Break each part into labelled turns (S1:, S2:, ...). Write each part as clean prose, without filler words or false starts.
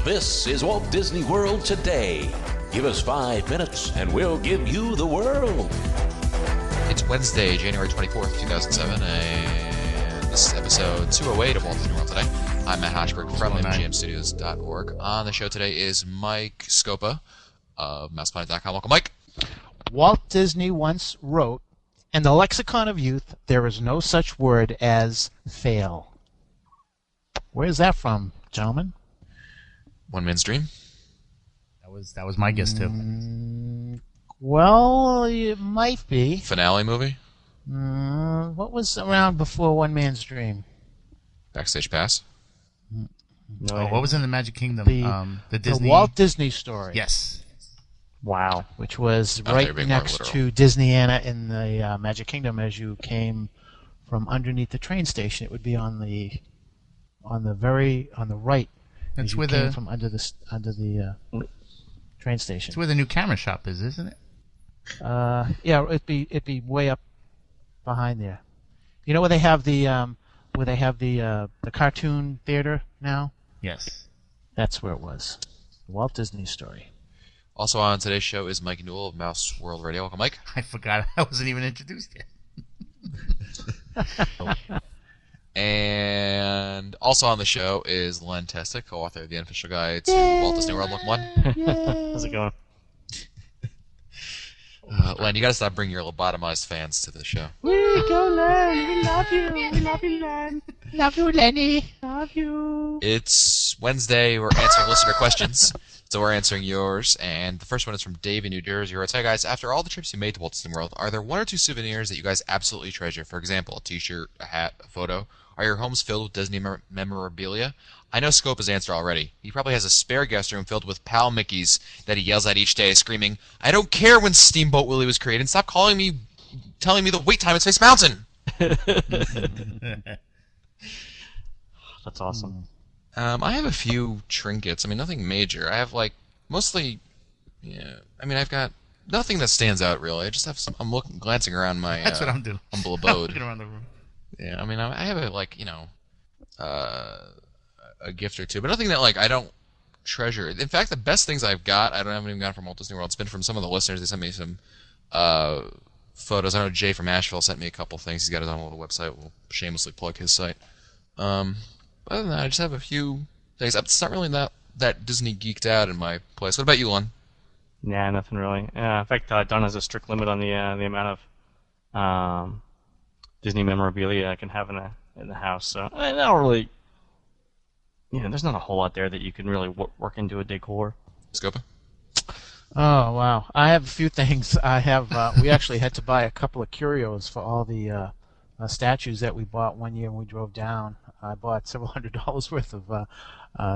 S1: This is Walt Disney World Today. Give us 5 minutes and we'll give you the world.
S2: It's Wednesday, January 24th, 2007, and this is episode 208 of Walt Disney World Today. I'm Matt Hochberg from MGMstudios.org. On the show today is Mike Scopa of MousePlanet.com. Welcome, Mike.
S3: Walt Disney once wrote, "In the lexicon of youth, there is no such word as fail." Where's that from, gentlemen?
S2: One Man's Dream.
S4: That was my guess too.
S3: Well, it might be.
S2: Finale movie.
S3: What was around before One Man's Dream?
S2: Backstage Pass.
S4: What was in the Magic Kingdom? The Disney.
S3: The Walt Disney Story.
S4: Yes.
S3: Wow. Which was
S2: they're
S3: right
S2: being more
S3: next
S2: literal.
S3: to Disneyana in the Magic Kingdom. As you came from underneath the train station, it would be on the right.
S4: That's
S3: as you
S4: where
S3: came
S4: the
S3: from under the train station.
S4: It's where the new camera shop is, isn't it?
S3: Yeah, it'd be way up behind there. You know where they have the cartoon theater now?
S4: Yes.
S3: That's where it was. The Walt Disney Story.
S2: Also on today's show is Mike Newell of Mouse World Radio. Welcome, Mike.
S4: I forgot I wasn't even introduced yet.
S2: And also on the show is Len Testa, co-author of the Unofficial Guide to Walt Disney World. Welcome, Len.
S5: How's it going?
S2: Len, you got to stop bringing your lobotomized fans to the show.
S5: We go, Len. We love you. We love you, Len.
S3: Love you, Lenny.
S5: Love you.
S2: It's Wednesday. We're answering listener questions. So we're answering yours, and the first one is from Dave in New Jersey, who writes, "Hi guys, after all the trips you made to Walt Disney World, are there one or two souvenirs that you guys absolutely treasure? For example, a t-shirt, a hat, a photo? Are your homes filled with Disney memorabilia?" I know Scope has answered already. He probably has a spare guest room filled with Pal Mickeys that he yells at each day, screaming, "I don't care when Steamboat Willie was created. Stop telling me the wait time at Space Mountain."
S5: That's awesome.
S2: I have a few trinkets. I mean, nothing major. I have, mostly, I've got nothing that stands out, really. I just have some, glancing around my
S4: That's what I'm doing.
S2: humble
S4: I'm
S2: abode.
S4: looking around the room.
S2: Yeah, I mean, I have a gift or two, but nothing that, I don't treasure. In fact, the best things I've got, I haven't even gotten from Walt Disney World. It's been from some of the listeners. They sent me some photos. I know Jay from Asheville sent me a couple things. He's got his own little website. We'll shamelessly plug his site. Other than that, I just have a few things. It's not really that Disney geeked out in my place. What about you, Lon?
S5: Nah, nothing really. In fact, Don has a strict limit on the amount of Disney memorabilia I can have in the house. So I don't really, there's not a whole lot there that you can really work into a decor.
S2: Scopa?
S3: Oh wow! I have a few things. I have. We actually had to buy a couple of curios for all the statues that we bought one year when we drove down. I bought several $100s worth of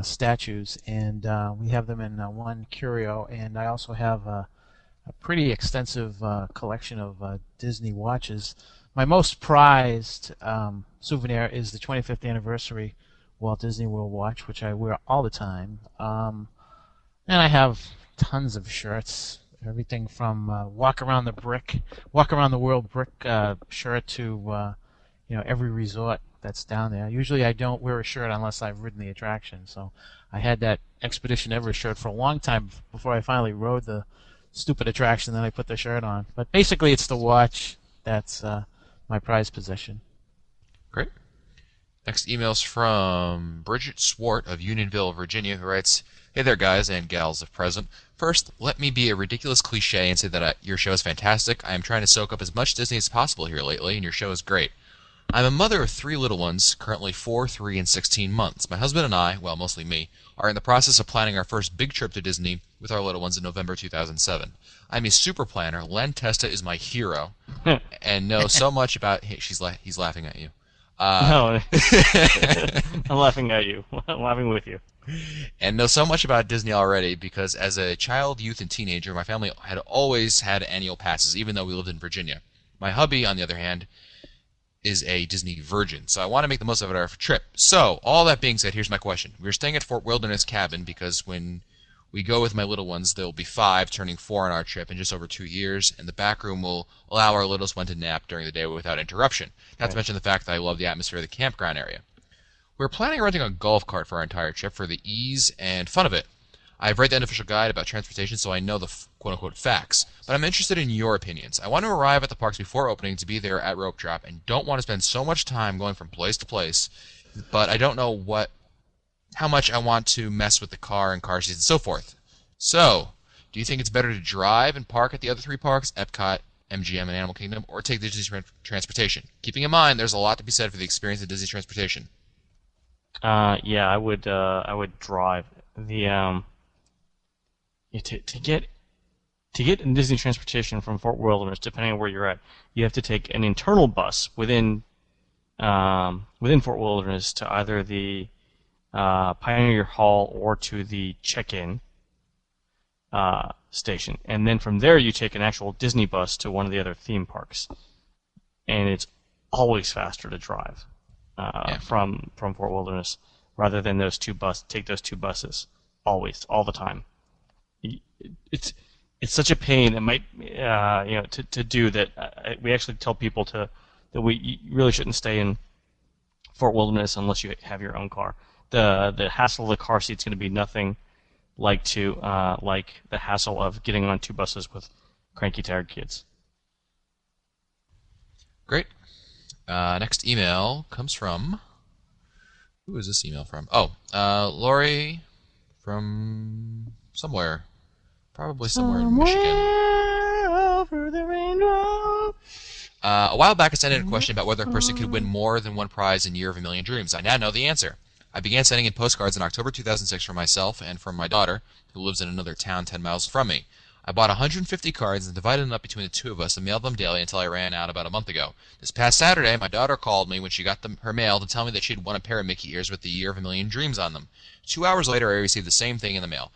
S3: statues, and we have them in one curio. And I also have a pretty extensive collection of Disney watches. My most prized souvenir is the 25th anniversary Walt Disney World watch, which I wear all the time. And I have tons of shirts, everything from Walk Around the World brick shirt to every resort that's down there. Usually I don't wear a shirt unless I've ridden the attraction. So I had that Expedition Everest shirt for a long time before I finally rode the stupid attraction. Then I put the shirt on. But basically it's the watch that's my prized possession.
S2: Great. Next email's from Bridget Swart of Unionville, Virginia, who writes, "Hey there, guys and gals of present. First, let me be a ridiculous cliche and say that your show is fantastic. I am trying to soak up as much Disney as possible here lately, and your show is great. I'm a mother of 3 little ones, currently 4, 3, and 16 months. My husband and I, well, mostly me, are in the process of planning our first big trip to Disney with our little ones in November 2007. I'm a super planner. Len Testa is my hero, and know so much about... He's laughing at you.
S5: No, I'm laughing at you. I'm laughing with you.
S2: And know so much about Disney already because as a child, youth, and teenager, my family had always had annual passes, even though we lived in Virginia. My hubby, on the other hand, is a Disney virgin, so I want to make the most of our trip. So, all that being said, here's my question. We're staying at Fort Wilderness Cabin because when we go with my little ones, they'll be 5, turning 4 on our trip in just over 2 years, and the back room will allow our littlest one to nap during the day without interruption. Not to mention the fact that I love the atmosphere of the campground area. We're planning on renting a golf cart for our entire trip for the ease and fun of it. I've read the unofficial guide about transportation, so I know the quote-unquote facts, but I'm interested in your opinions. I want to arrive at the parks before opening to be there at rope drop and don't want to spend so much time going from place to place, but I don't know how much I want to mess with the car and car seats and so forth. So, do you think it's better to drive and park at the other 3 parks, Epcot, MGM, and Animal Kingdom, or take the Disney transportation? Keeping in mind, there's a lot to be said for the experience of Disney transportation.
S5: Yeah, I would drive. To get Disney transportation from Fort Wilderness, depending on where you're at, you have to take an internal bus within Fort Wilderness to either the Pioneer Hall or to the check-in station, and then from there you take an actual Disney bus to one of the other theme parks, and it's always faster to drive from Fort Wilderness rather than take those 2 buses always, all the time. It's such a pain. It might to do that. We actually tell people that you really shouldn't stay in Fort Wilderness unless you have your own car. The hassle of the car seat's going to be nothing like the hassle of getting on 2 buses with cranky tired kids.
S2: Great. Next email comes from... Who is this email from? Oh, Lori from somewhere. Probably somewhere in Michigan.
S3: Over the rainbow.
S2: A while back I sent in a question about whether a person could win more than one prize in Year of a Million Dreams. I now know the answer. I began sending in postcards in October 2006 for myself and from my daughter, who lives in another town 10 miles from me. I bought 150 cards and divided them up between the 2 of us and mailed them daily until I ran out about a month ago. This past Saturday, my daughter called me when she got her mail to tell me that she had won a pair of Mickey ears with the Year of a Million Dreams on them. 2 hours later, I received the same thing in the mail.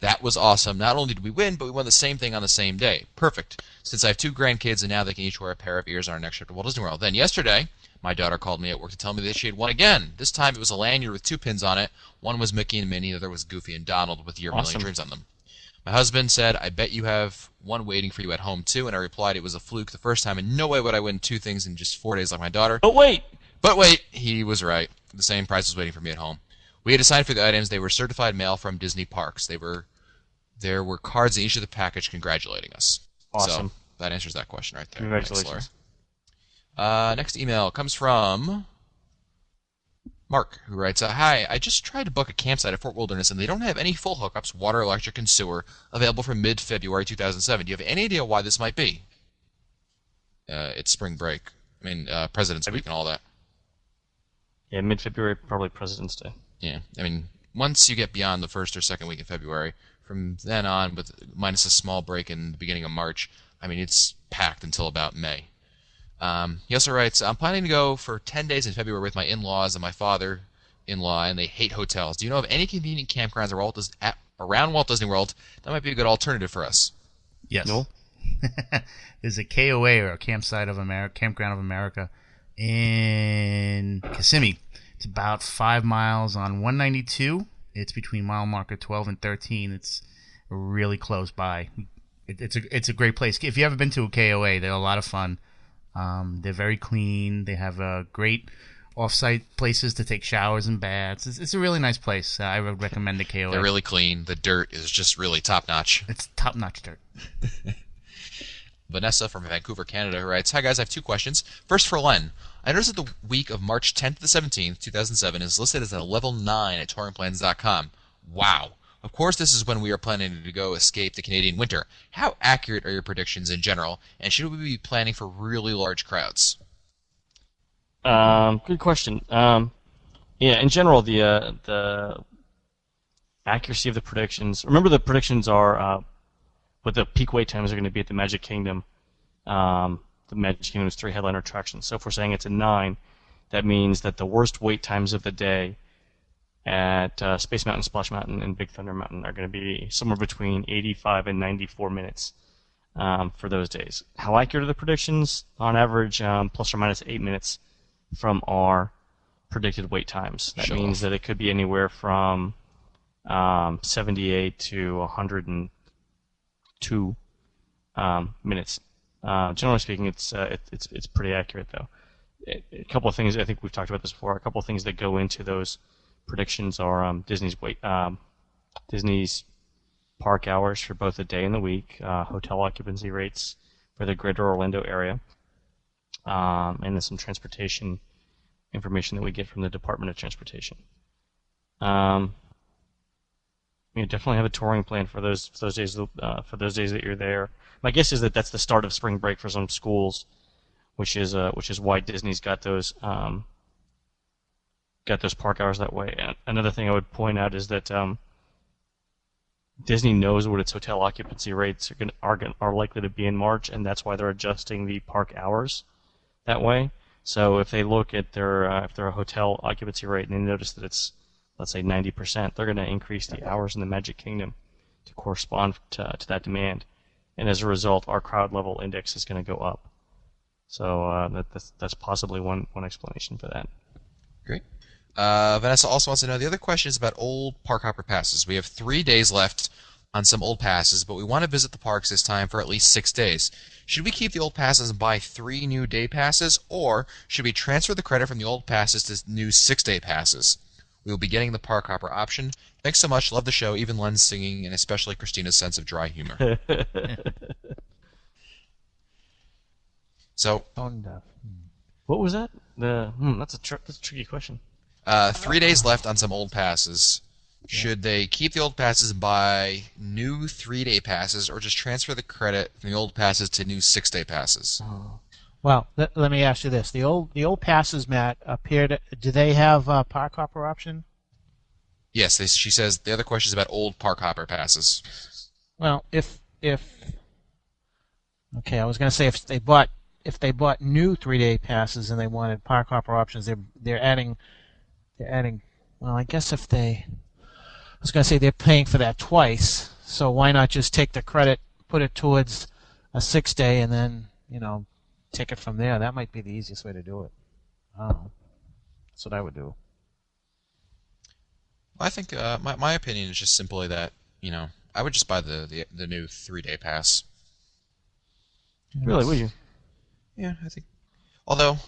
S2: That was awesome. Not only did we win, but we won the same thing on the same day. Perfect. Since I have 2 grandkids and now they can each wear a pair of ears on our next trip to Walt Disney World. Then yesterday, my daughter called me at work to tell me that she had won again. This time it was a lanyard with 2 pins on it. One was Mickey and Minnie, the other was Goofy and Donald with Year of a Million Dreams on them. My husband said, I bet you have one waiting for you at home too, and I replied it was a fluke the first time and no way would I win 2 things in just 4 days like my daughter.
S5: But wait,
S2: he was right. The same prize was waiting for me at home. We had assigned for the items. They were certified mail from Disney parks. There were cards in each of the package congratulating us.
S5: Awesome.
S2: So that answers that question right there.
S5: Congratulations.
S2: Thanks, next email comes from Mark, who writes, Hi, I just tried to book a campsite at Fort Wilderness, and they don't have any full hookups, water, electric, and sewer, available from mid-February 2007. Do you have any idea why this might be? It's spring break. I mean, President's Week and all that.
S5: Yeah, mid-February, probably President's Day.
S2: Yeah, I mean, once you get beyond the first or second week in February, from then on, with minus a small break in the beginning of March, I mean, it's packed until about May. He also writes, I'm planning to go for 10 days in February with my in-laws and my father-in-law, and they hate hotels. Do you know of any convenient campgrounds around Walt Disney World that might be a good alternative for us?
S4: Yes.
S5: No?
S4: There's a KOA, or a Campground of America, in Kissimmee. It's about 5 miles on 192. It's between mile marker 12 and 13. It's really close by. It's a great place. If you ever been to a KOA, they're a lot of fun. They're very clean. They have great off-site places to take showers and baths. It's a really nice place. I would recommend the KOA.
S2: They're really clean. The dirt is just really top-notch.
S4: It's top-notch dirt.
S2: Vanessa from Vancouver, Canada, writes, Hi guys, I have 2 questions. First for Len. I noticed that the week of March 10th to the 17th, 2007 is listed as a level 9 at touringplans.com. Wow. Of course, this is when we are planning to go escape the Canadian winter. How accurate are your predictions in general, and should we be planning for really large crowds?
S5: Good question. Yeah, in general, the accuracy of the predictions. Remember, the predictions are what the peak wait times are going to be at the Magic Kingdom. The Magic Kingdom has 3 headliner attractions. So if we're saying it's a 9, that means that the worst wait times of the day at Space Mountain, Splash Mountain, and Big Thunder Mountain are going to be somewhere between 85 and 94 minutes for those days. How accurate are the predictions? On average, plus or minus 8 minutes from our predicted wait times. That means that it could be anywhere from 78 to 102 minutes. Generally speaking, it's pretty accurate though. a couple of things. I think we've talked about this before. A couple of things that go into those predictions are Disney's park hours for both the day and the week, hotel occupancy rates for the greater Orlando area, and then some transportation information that we get from the Department of Transportation. You definitely have a touring plan for those days that you're there. My guess is that that's the start of spring break for some schools, which is why Disney's got those park hours that way. And another thing I would point out is that Disney knows what its hotel occupancy rates are likely to be in March, and that's why they're adjusting the park hours that way. So if they look at their hotel occupancy rate and they notice that it's, let's say, 90%, they're going to increase the hours in the Magic Kingdom to correspond to that demand, and as a result, our crowd level index is going to go up. So that's possibly one explanation for that.
S2: Great. Vanessa also wants to know, the other question is about old park hopper passes. We have 3 days left on some old passes, but we want to visit the parks this time for at least 6 days. Should we keep the old passes and buy 3 new day passes, or should we transfer the credit from the old passes to new 6-day passes? We will be getting the park hopper option. Thanks so much. Love the show, even Len's singing, and especially Christina's sense of dry humor. So,
S5: what was that? That's a tricky question.
S2: 3 days left on some old passes. Should they keep the old passes and buy new 3-day passes, or just transfer the credit from the old passes to new 6-day passes?
S3: Well, let me ask you this: the old passes, Matt, do they have park hopper option?
S2: Yes, she says the other question is about old park hopper passes.
S3: Well, okay, I was going to say if they bought new 3-day passes and they wanted park hopper options, they're adding. Well, I guess I was going to say they're paying for that twice, so why not just take the credit, put it towards a 6-day, and then take it from there? That might be the easiest way to do it. I don't know. That's what I would do.
S2: I think my opinion is just simply that I would just buy the new 3-day pass.
S5: Really, would you?
S2: Yeah, I think. Although,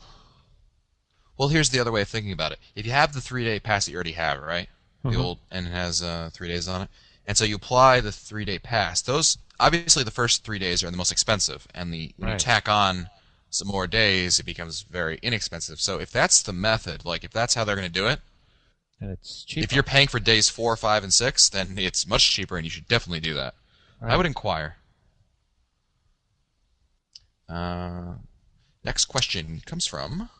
S2: well, here's the other way of thinking about it. If you have the 3-day pass that you already have, right? The old, and it has 3 days on it, and so you apply the 3-day pass. Those, obviously, the first 3 days are the most expensive, and when you tack on some more days, it becomes very inexpensive. So if that's the method, like if that's how they're going to do it,
S3: and it's cheaper.
S2: If you're paying for days 4, 5, and 6, then it's much cheaper, and you should definitely do that. Right. I would inquire. Next question comes from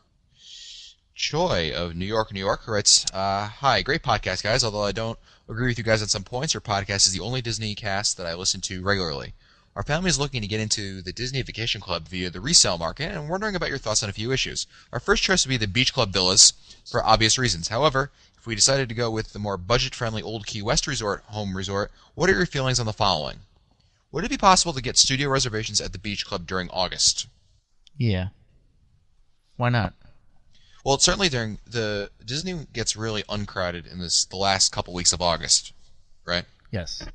S2: Choi of New York, who writes, hi, great podcast, guys. Although I don't agree with you guys on some points, your podcast is the only Disney cast that I listen to regularly. Our family is looking to get into the Disney Vacation Club via the resale market, and I'm wondering about your thoughts on a few issues. Our first choice would be the Beach Club Villas, for obvious reasons. However, if we decided to go with the more budget-friendly Old Key West home resort, what are your feelings on the following? Would it be possible to get studio reservations at the Beach Club during August?
S4: Yeah. Why not?
S2: Well, certainly during the Disney gets really uncrowded in the last couple weeks of August, right?
S4: Yes.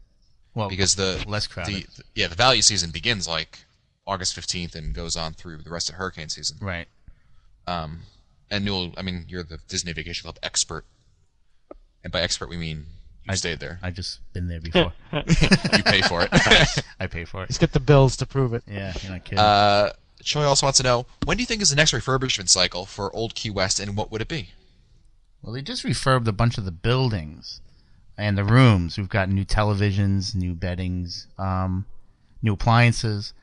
S4: Well,
S2: because the
S4: less crowded.
S2: The value season begins like August 15th and goes on through the rest of hurricane season.
S4: Right.
S2: And Newell, I mean, you're the Disney Vacation Club expert, and by expert we mean you stayed there.
S4: I've just been there before.
S2: You pay for it.
S4: I pay for it.
S3: Let's get the bills to prove it.
S4: Yeah, you're not kidding.
S2: Choi also wants to know, when do you think is the next refurbishment cycle for Old Key West, and what would it be?
S4: Well, they just refurbed a bunch of the buildings and the rooms. We've got new televisions, new beddings, new appliances.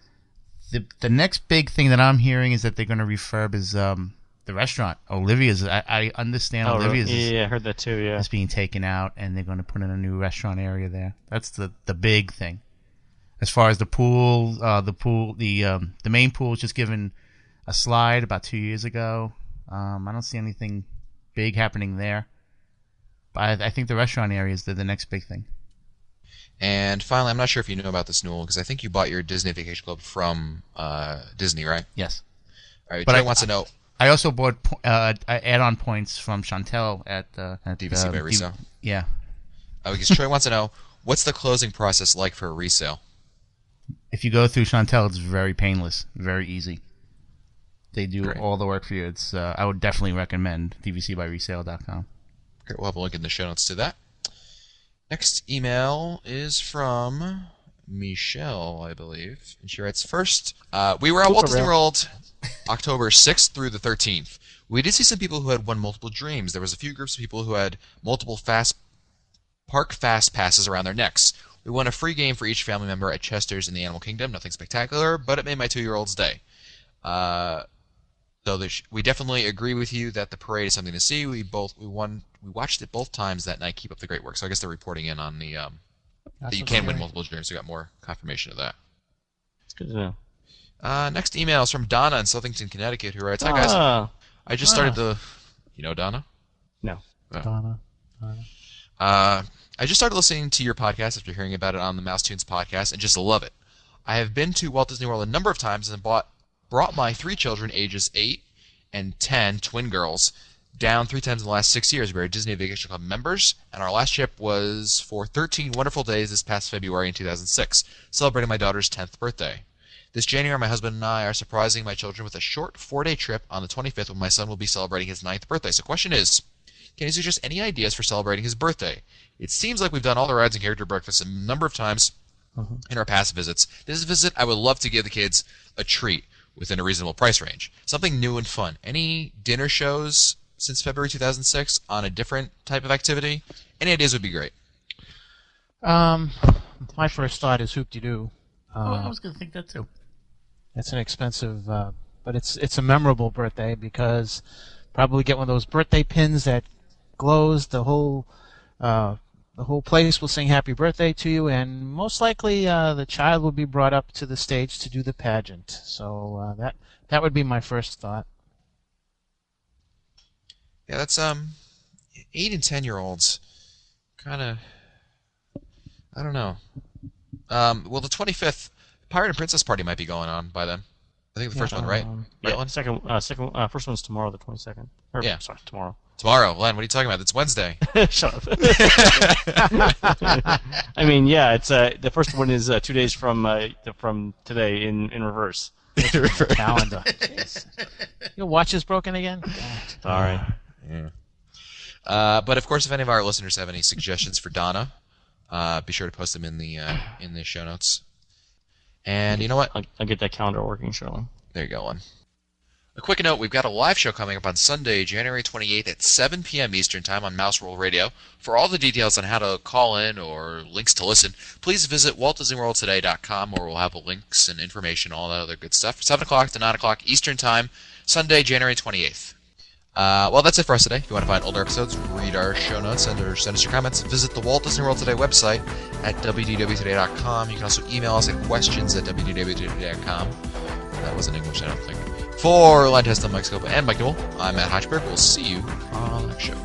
S4: The next big thing that I'm hearing is that they're going to refurb is the restaurant. Olivia's. I understand Olivia's.
S5: Yeah, I heard that too. Yeah,
S4: is being taken out, and they're going to put in a new restaurant area there. That's the big thing. As far as the pool, the main pool was just given a slide about 2 years ago. I don't see anything big happening there. But I think the restaurant area is the next big thing.
S2: And finally, I'm not sure if you know about this, Newell, because I think you bought your Disney Vacation Club from Disney, right?
S4: Yes.
S2: All right, but Joy wants to know.
S4: I also bought add-on points from Chantel at
S2: DVC by resale.
S4: Yeah.
S2: Because Troy wants to know, what's the closing process like for a resale?
S4: If you go through Chantel, it's very painless, very easy. They do
S2: Great.
S4: all the work for you. It's I would definitely recommend dvcbyresale.com.
S2: Great. We'll have a link in the show notes to that. Next email is from Michelle, I believe. And she writes, first, we were at Walt Disney World October 6th through the 13th. We did see some people who had won multiple dreams. There was a few groups of people who had multiple park fast passes around their necks. We won a free game for each family member at Chester's in the Animal Kingdom. Nothing spectacular, but it made my 2-year-old's day. So we definitely agree with you that the parade is something to see. We watched it both times that night. Keep up the great work. So I guess they're reporting in on the that you can win multiple dreams. We got more confirmation of that.
S5: It's good to know.
S2: Next email is from Donna in Southington, Connecticut, who writes, "Hi guys, I just started the, you know Donna?
S5: No.
S3: Donna.
S2: I just started listening to your podcast after hearing about it on the Mouse Tunes podcast and just love it. I have been to Walt Disney World a number of times and brought my 3 children, ages 8 and 10, twin girls, down 3 times in the last 6 years. We are Disney Vacation Club members, and our last trip was for 13 wonderful days this past February in 2006, celebrating my daughter's 10th birthday. This January, my husband and I are surprising my children with a short 4-day trip on the 25th when my son will be celebrating his 9th birthday. So the question is, can you suggest any ideas for celebrating his birthday? It seems like we've done all the rides and character breakfasts a number of times in our past visits. This visit, I would love to give the kids a treat within a reasonable price range. Something new and fun. Any dinner shows since February 2006 on a different type of activity? Any ideas would be great.
S3: My first thought is Hoop-de-Doo.
S4: I was going to think that too.
S3: It's an expensive, but it's a memorable birthday because probably get one of those birthday pins that glows. The whole place will sing happy birthday to you, and most likely the child will be brought up to the stage to do the pageant. So that would be my first thought.
S2: Yeah, that's 8 and 10-year-olds. Kind of, I don't know. Well, the 25th Pirate and Princess Party might be going on by then. I think the first one, right?
S5: Yeah, first one's tomorrow, the 22nd.
S2: Yeah.
S5: Sorry, tomorrow.
S2: Tomorrow, Len. What are you talking about? It's Wednesday.
S5: Shut up. I mean, yeah, it's the first one is 2 days from today in reverse.
S3: Calendar. Jeez. Your watch is broken again?
S5: Sorry.
S2: Yeah. But of course, if any of our listeners have any suggestions for Donna, be sure to post them in the show notes. And you know what?
S5: I'll get that calendar working shortly.
S2: There you go, Len. A quick note, we've got a live show coming up on Sunday, January 28th at 7 p.m. Eastern Time on Mouse World Radio. For all the details on how to call in or links to listen, please visit WaltDisneyWorldToday.com, where we'll have links and information, all that other good stuff. 7 o'clock to 9 o'clock Eastern Time, Sunday, January 28th. Well, that's it for us today. If you want to find older episodes, read our show notes, or send us your comments, visit the Walt Disney World Today website at wdwtoday.com. You can also email us at questions@wdwtoday.com. That wasn't English, I don't think. For Len Testa, Mike Scopa, and Mike Newell, I'm Matt Hochberg. We'll see you on the next show.